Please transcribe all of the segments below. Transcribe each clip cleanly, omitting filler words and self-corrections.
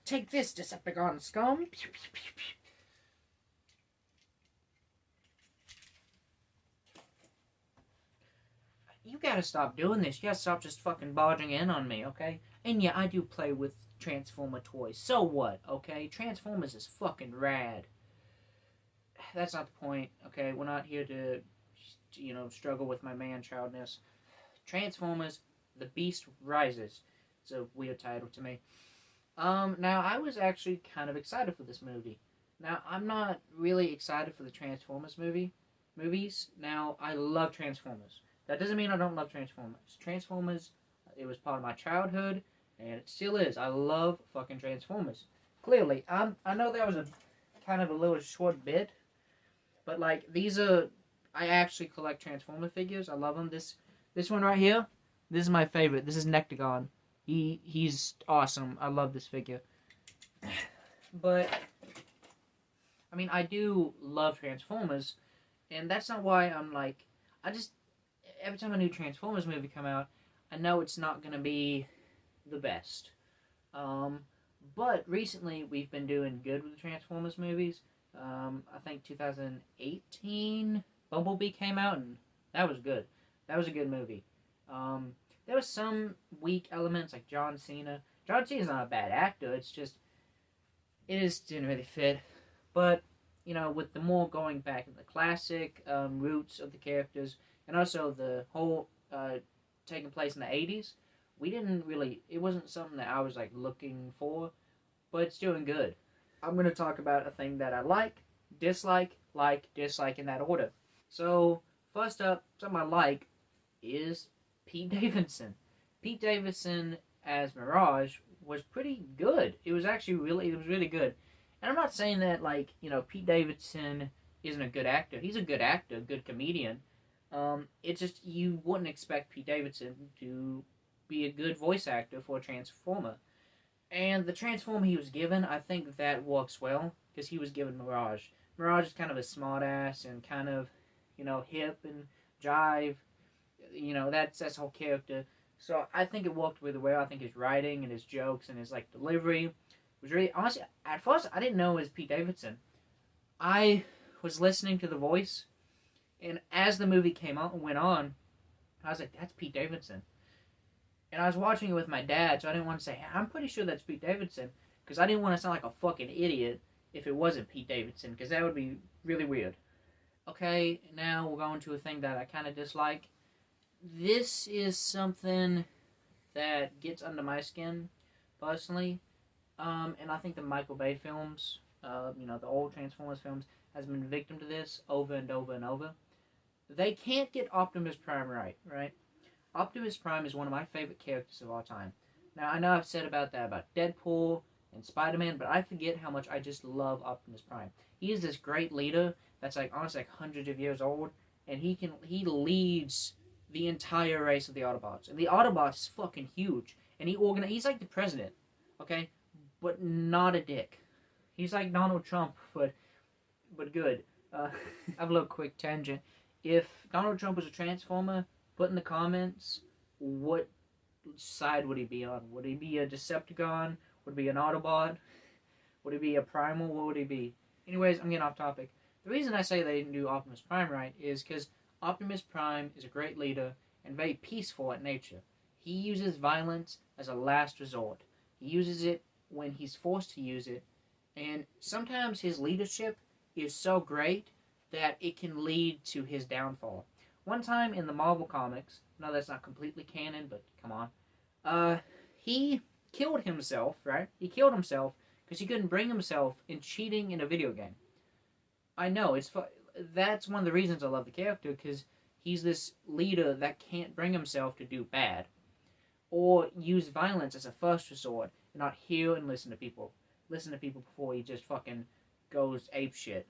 Take this, Decepticon scum. You gotta stop doing this. You gotta stop just fucking barging in on me, okay? And yeah, I do play with Transformer toys. So what, okay? Transformers is fucking rad. That's not the point, okay? We're not here to, struggle with my man-childness. Transformers, The Beast Rises. It's a weird title to me. Now, I was actually kind of excited for this movie. Now, I'm not really excited for the Transformers movies. Now, I love Transformers. That doesn't mean I don't love Transformers. Transformers, it was part of my childhood, and it still is. I love fucking Transformers. Clearly, I know that was a kind of a little short bit, but like I actually collect Transformer figures. I love them. This one right here, this is my favorite. This is Nectagon. He's awesome. I love this figure. But I mean, I do love Transformers, and that's not why I'm like, every time a new Transformers movie come out, I know it's not going to be the best. But recently, we've been doing good with the Transformers movies. I think 2018, Bumblebee came out, and that was good. That was a good movie. There was some weak elements, like John Cena. John Cena's not a bad actor, it just didn't really fit. But, with the more going back in the classic roots of the characters, and also the whole taking place in the 80s, it wasn't something that I was like looking for, but it's doing good. I'm going to talk about a thing that I dislike in that order. So, first up, something I like is Pete Davidson. Pete Davidson as Mirage was pretty good. It was really good. And I'm not saying that, Pete Davidson isn't a good actor. He's a good actor, a good comedian. It's just you wouldn't expect Pete Davidson to be a good voice actor for a Transformer. And the Transformer he was given, I think that works well, because he was given Mirage. Mirage is kind of a smartass and kind of, hip and jive. That's his whole character. So I think it worked really well. I think his writing and his jokes and his delivery was really, honestly, at first I didn't know it was Pete Davidson. I was listening to the voice, and as the movie went on, I was like, that's Pete Davidson. And I was watching it with my dad, so I didn't want to say, hey, I'm pretty sure that's Pete Davidson, because I didn't want to sound like a fucking idiot if it wasn't Pete Davidson, because that would be really weird. Okay, now we're going to a thing that I kind of dislike. This is something that gets under my skin, personally, and I think the Michael Bay films, the old Transformers films, has been victim to this over and over and over. They can't get Optimus Prime right? Optimus Prime is one of my favorite characters of all time. Now, I know I've said that about Deadpool and Spider-Man, but I forget how much I just love Optimus Prime. He is this great leader that's honestly hundreds of years old, and he leads the entire race of the Autobots. And the Autobots is fucking huge. And he's like the president, okay? But not a dick. He's like Donald Trump, but good. I have a little quick tangent. If Donald Trump was a Transformer, put in the comments what side would he be on. Would he be a Decepticon? Would he be an Autobot? Would he be a Primal? What would he be? Anyways, I'm getting off topic. The reason I say they didn't do Optimus Prime right is because Optimus Prime is a great leader and very peaceful at nature. He uses violence as a last resort. He uses it when he's forced to use it, and sometimes his leadership is so great that it can lead to his downfall. One time in the Marvel Comics, no, that's not completely canon, but come on, he killed himself, right? He killed himself because he couldn't bring himself in cheating in a video game. I know, that's one of the reasons I love the character, because he's this leader that can't bring himself to do bad, or use violence as a first resort, and not hear and listen to people before he just fucking goes apeshit.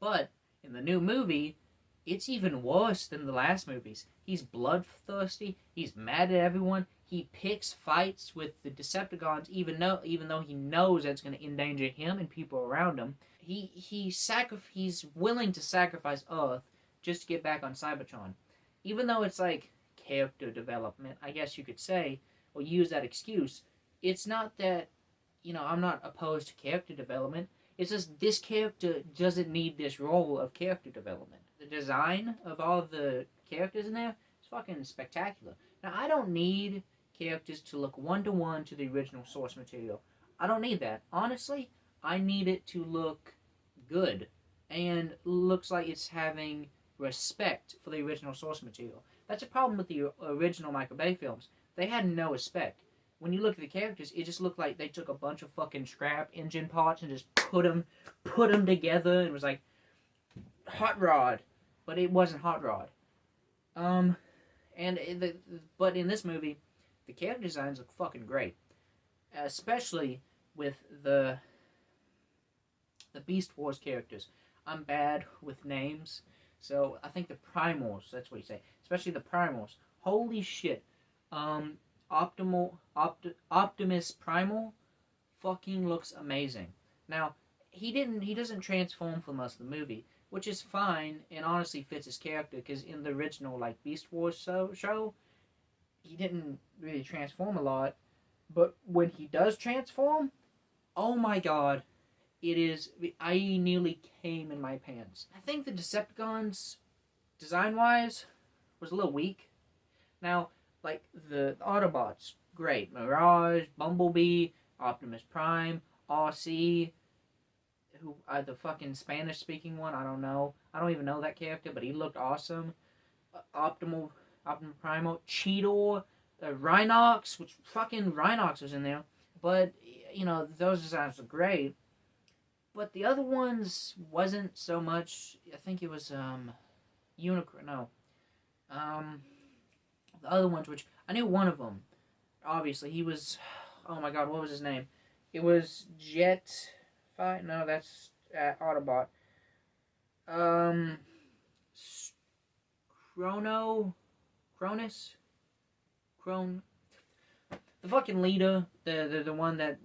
But in the new movie, it's even worse than the last movies. He's bloodthirsty, he's mad at everyone, he picks fights with the Decepticons even though he knows that's going to endanger him and people around him. He's willing to sacrifice Earth just to get back on Cybertron. Even though it's like character development, I guess you could say, or use that excuse, it's not that I'm not opposed to character development. It's just this character doesn't need this role of character development. The design of all of the characters in there is fucking spectacular. Now, I don't need characters to look one-to-one to the original source material. I don't need that. Honestly, I need it to look good and looks like it's having respect for the original source material. That's a problem with the original Michael Bay films. They had no respect. When you look at the characters, it just looked like they took a bunch of fucking scrap engine parts and just put them together, and it was like Hot Rod, but it wasn't Hot Rod. But in this movie, the character designs look fucking great, especially with the Beast Wars characters. I'm bad with names, so I think the Primals, that's what you say, especially the Primals. Holy shit. Optimus Primal fucking looks amazing. Now, he doesn't transform for most of the movie, which is fine and honestly fits his character, because in the original like Beast Wars show, he didn't really transform a lot, but when he does transform, oh my god, I nearly came in my pants. I think the Decepticons, design-wise, was a little weak. Now, like, the Autobots, great. Mirage, Bumblebee, Optimus Prime, RC, who, the fucking Spanish-speaking one, I don't know. I don't even know that character, but he looked awesome. Optimus Primal, Cheetor, Rhinox, which fucking Rhinox was in there. But, those designs were great. But the other ones wasn't so much. I think it was, Unicron, no. The other ones, which I knew one of them. Obviously, he was. Oh my god, what was his name? It was Jetfire. No, that's Autobot. Cronus. The fucking leader, the one that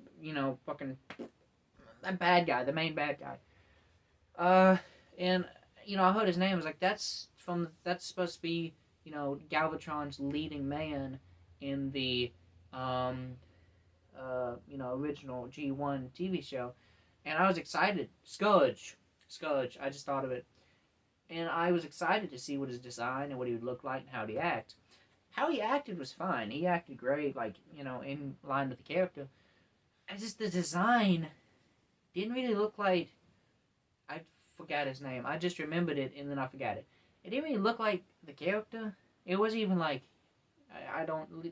fucking that bad guy, the main bad guy. And I heard his name. I was like, that's supposed to be. Galvatron's leading man in the, original G1 TV show. And I was excited. Scourge. I just thought of it. And I was excited to see what his design and what he would look like and how he'd act. How he acted was fine. He acted great, in line with the character. And just the design didn't really look like... I forgot his name. I just remembered it and then I forgot it. It didn't really look like the character. It wasn't even like,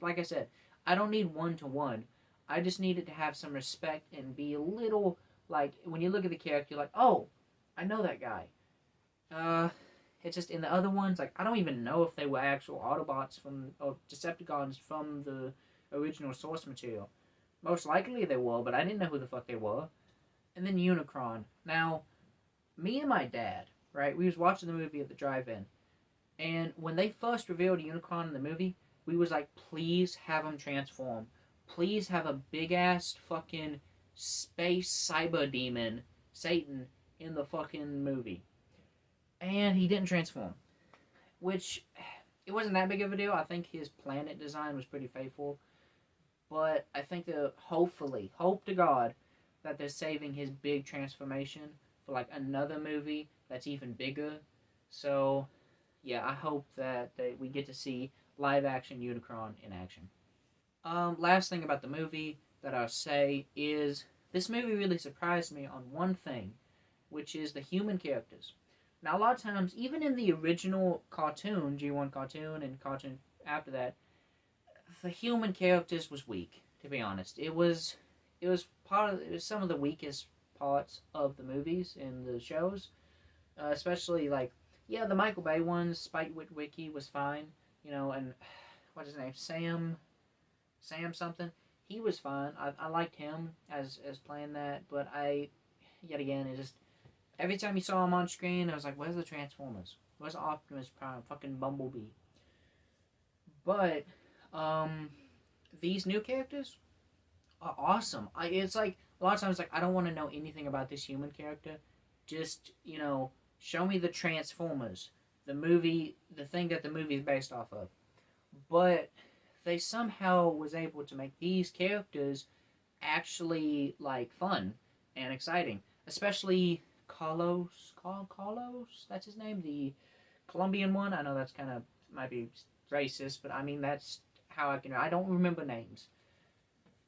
like I said, I don't need one-to-one. I just needed to have some respect and be a little, like, when you look at the character, you're like, oh, I know that guy. It's just in the other ones, like, I don't even know if they were actual Autobots or Decepticons from the original source material. Most likely they were, but I didn't know who the fuck they were. And then Unicron. Now, me and my dad, right? We was watching the movie at the drive-in. And when they first revealed Unicron in the movie, we was like, please have him transform. Please have a big-ass fucking space cyber demon, Satan, in the fucking movie. And he didn't transform. Which, it wasn't that big of a deal. I think his planet design was pretty faithful. But I think hopefully, hope to God, that they're saving his big transformation for like another movie that's even bigger. So, yeah, I hope that we get to see live-action Unicron in action. Last thing about the movie that I'll say is this movie really surprised me on one thing, which is the human characters. Now, a lot of times, even in the original cartoon, G1 cartoon and cartoon after that, the human characters was weak, to be honest. It was some of the weakest parts of the movies and the shows, especially like, yeah, the Michael Bay ones. Spike Witwicky was fine, and what's his name, Sam something. He was fine. I liked him as playing that, but yet again, it just every time you saw him on screen, I was like, where's the Transformers? Where's Optimus Prime? Fucking Bumblebee. But these new characters are awesome. It's like a lot of times, like, I don't want to know anything about this human character. Just show me the Transformers, the movie, the thing that the movie is based off of. But they somehow was able to make these characters actually like fun and exciting, especially Carlos, that's his name, the Colombian one. I know that's kind of might be racist, but I mean that's how I don't remember names.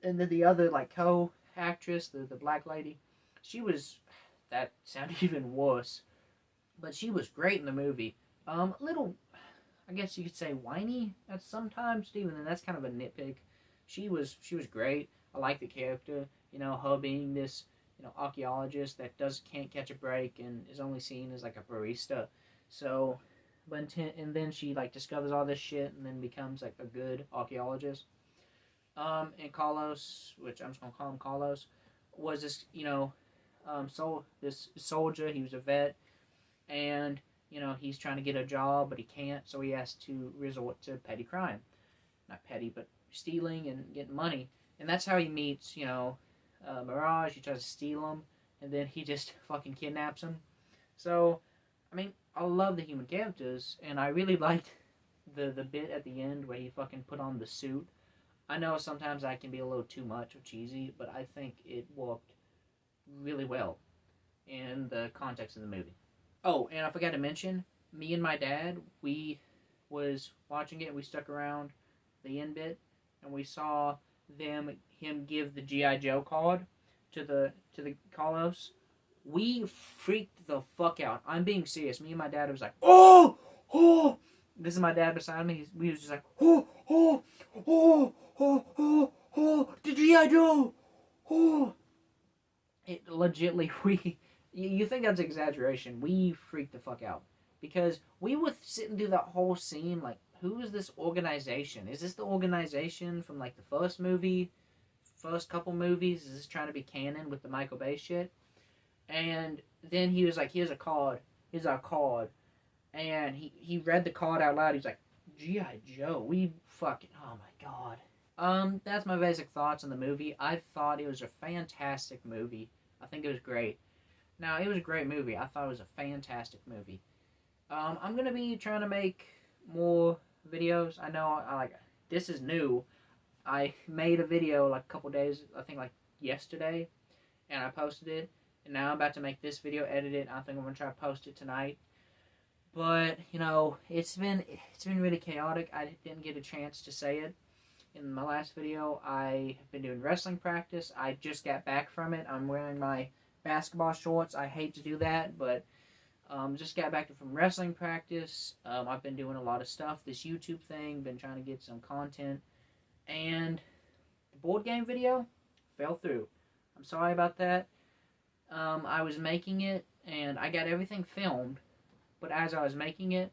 And then the other like co-actress, the black lady, she was that sounded even worse, but she was great in the movie. A little, I guess you could say whiny at sometimes, Steven, and that's kind of a nitpick. She was great. I like the character. You know, her being this archaeologist that can't catch a break and is only seen as like a barista. So, and then she like discovers all this shit and then becomes like a good archaeologist. And Carlos, which I'm just gonna call him Carlos, was this this soldier. He was a vet, and he's trying to get a job, but he can't, so he has to resort to petty crime. Not petty, but stealing and getting money. And that's how he meets, Mirage. He tries to steal him, and then he just fucking kidnaps him. So, I mean, I love the human characters, and I really liked the bit at the end where he fucking put on the suit. I know sometimes that can be a little too much or cheesy, but I think it worked really well in the context of the movie. Oh, and I forgot to mention, me and my dad, we was watching it, and we stuck around the end bit, and we saw him give the G.I. Joe card to the Carlos. We freaked the fuck out. I'm being serious. Me and my dad was like, oh, oh. This is my dad beside me. We was just like, oh, oh, oh, oh, oh, oh, the G.I. Joe, oh. It legitly, you think that's exaggeration. We freaked the fuck out. Because we were sitting through that whole scene like, who is this organization? Is this the organization from like the first couple movies? Is this trying to be canon with the Michael Bay shit? And then he was like, here's a card. Here's our card. And he read the card out loud. He's like, G.I. Joe. We fucking, oh my god. That's my basic thoughts on the movie. I thought it was a fantastic movie. I think it was great. Now, it was a great movie. I thought it was a fantastic movie. I'm going to be trying to make more videos. I know, this is new. I made a video like a couple days, I think like yesterday, and I posted it. And now I'm about to make this video, edit it. I think I'm going to try to post it tonight. But, it's been really chaotic. I didn't get a chance to say it in my last video. I have been doing wrestling practice. I just got back from it. I'm wearing my basketball shorts. I hate to do that, but just got back from wrestling practice. I've been doing a lot of stuff. This YouTube thing, been trying to get some content. And the board game video fell through. I'm sorry about that. I was making it, and I got everything filmed. But as I was making it,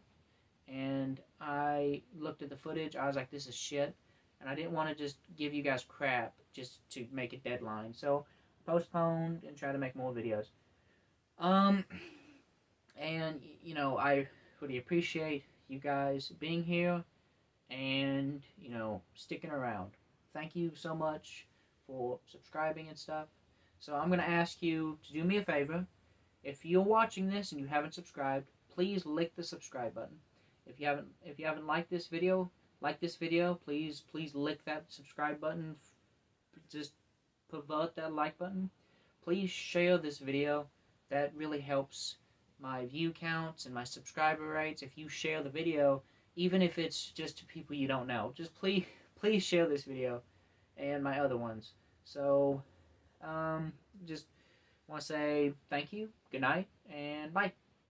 and I looked at the footage, I was like, this is shit. And I didn't want to just give you guys crap just to make a deadline. So, postponed and try to make more videos. And, I really appreciate you guys being here and, sticking around. Thank you so much for subscribing and stuff. So I'm going to ask you to do me a favor. If you're watching this and you haven't subscribed, please lick the subscribe button. If you haven't liked this video, please lick that subscribe button. Just pervert that like button. Please share this video. That really helps my view counts and my subscriber rates. If you share the video, even if it's just to people you don't know, just please share this video and my other ones. So, just want to say thank you, good night, and bye.